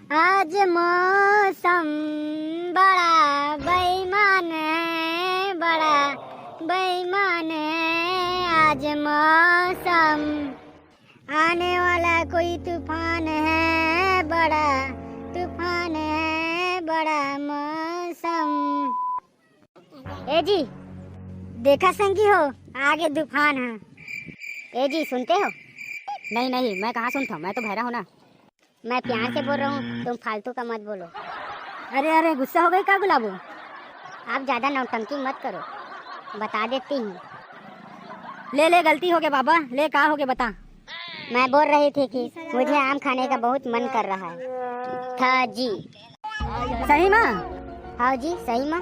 आज मौसम बड़ा बेईमान है, बड़ा बेईमान है आज मौसम। आने वाला कोई तूफान है, बड़ा तूफान है, बड़ा मौसम। ए जी देखा संगी हो, आगे तूफान है। ए जी सुनते हो? नहीं नहीं, मैं कहाँ सुनता हूँ, मैं तो बहरा हूँ ना। मैं प्यार से बोल रहा हूँ, तुम फालतू का मत बोलो। अरे अरे, गुस्सा हो गई क्या गुलाबो? आप ज़्यादा नौटंकी मत करो, बता देती हूँ। ले ले, गलती हो गया बाबा, ले कहा हो गया बता। मैं बोल रही थी कि मुझे आम खाने का बहुत मन कर रहा है था जी। सही माँ? हाँ जी सही माँ।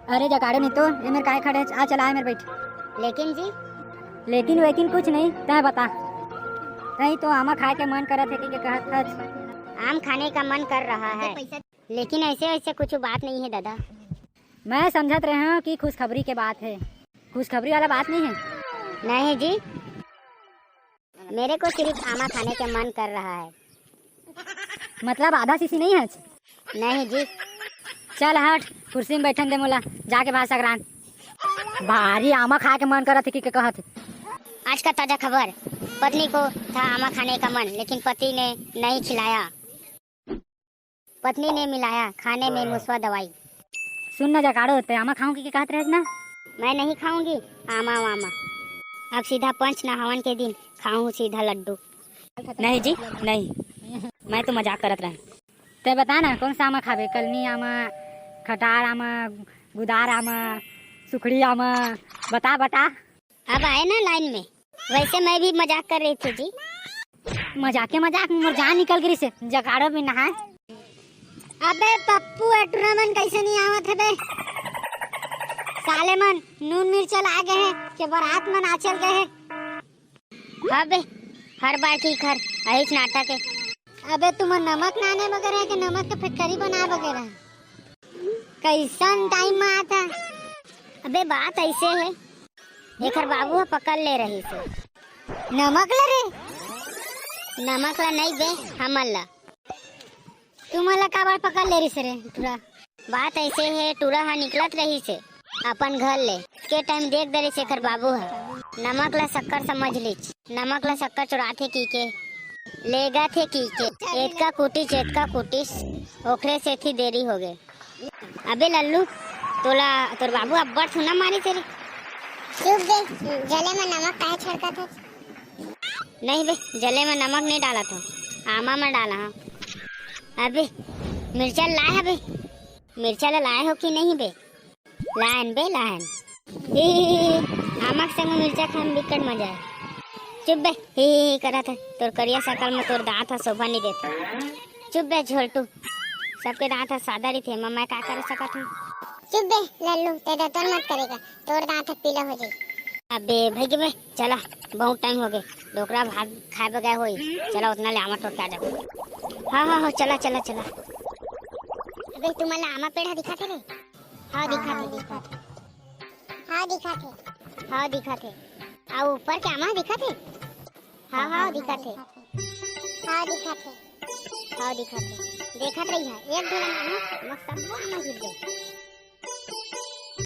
अरे जगाड़े नहीं तो ये मेरे काय खड़े, आ चला है मेरे बैठ। लेकिन जी? लेकिन वेकिन कुछ नहीं, तय बता। नहीं तो आमा खाए के मन करा थे कि कहत था। आम खाने का मन कर रहा है, लेकिन ऐसे वैसे कुछ बात नहीं है दादा। मैं समझत रहे हूँ कि खुशखबरी के बात है, खुशखबरी वाला बात नहीं है। नहीं जी, मेरे को सिर्फ आमा खाने का मन कर रहा है। मतलब आधा शीशी नहीं है? नहीं जी। चल हट, कुर्सी में बैठन दे मोला, जाके बाहर सकरान। भारी आमा खाए के मन करा थे कि कहत। आज का ताजा खबर, पत्नी को था आमा खाने का मन, लेकिन पति ने नहीं खिलाया। पत्नी ने मिलाया खाने में मुस्वा दवाई। सुन ना जगाड़ो, होते आमा खाऊंगी कि कहत रहे ना? मैं नहीं खाऊंगी आमा वामा। अब सीधा पंच नहावन के दिन खाऊं सीधा लड्डू। नहीं जी नहीं, मैं तो मजाक करत रहे। ते बता ना कौन सा आमा खावे? कलमी आमा, खटार आमा, गुदार आमा, सुखड़ी आमा, बता बता। अब आए ना लाइन में। वैसे मैं भी मजाक कर रही थी जी। मजाक में मोर जान निकल गई से, जगाड़ो भी नहाए। अबे पप्पू एटुरा मन कैसे नहीं आवत है बे? साले मन नून मिर्चा ला गए हैं कि बारात में नाचल गए हैं। अबे हर बार ठीक हर अहिच नाटक है। अबे तुम नमक नाने वगैरह है कि नमक के फिटकरी बना वगैरह? कैसन टाइम में आता? अबे बात ऐसे है, एक बाबू पकड़ ले रही से नमक ला रे। नमक ला नहीं बे, हमल ला। तुम्हारा का बार पकड़ ले रही से रे टूरा? बात ऐसे है, टूरा हा निकलत रही से अपन घर ले के टाइम देख दे रही शेखर बाबू है नमक ला शक्कर समझ लीच। नमक ला शक्कर चुराथे की के लेगा थे की के एतका कुटिस एतका कुटिस, ओखरे से थी देरी हो गए। अबे लल्लू तोला तोर बाबू अब्बड़ सुना मारी तेरे। चुप दे, जले में नमक काहे छिड़का था? नहीं बे, जले में नमक नहीं डाला था, आमा में डाला। हाँ अबे मिर्चा लाए है बे, मिर्चा लाए हो कि नहीं बे? लायन बे लायन। आमा के संग मिर्चा खाने में बिकट मजा है। चुप बे, ही करा था। तोर करिया शकल में तोर दांत हा शोभा नहीं देता। चुप बे झोलटू, सबके दांत हा सादा रही थे, मैं क्या कर सकत हूँ? चुप बे लल्लू, तेरा तो मत करेगा, तोर दांत पीला हो जाए। अबे भाई के बे चला, बहुत टाइम हो गए, ढोकरा भात खाए बगैर होई। चला उतना ले आमा टोट के आ जा। हाँ चला चला चला। अबे तुम्हारा आमा पेड़ दिखाते रे? हाँ दिखाते। हाँ दिखाते। आ ऊपर के आमा दिखाते? हाँ दिखाते। देखत रही है, एक धोला आमा मस्त आमा गिर गई।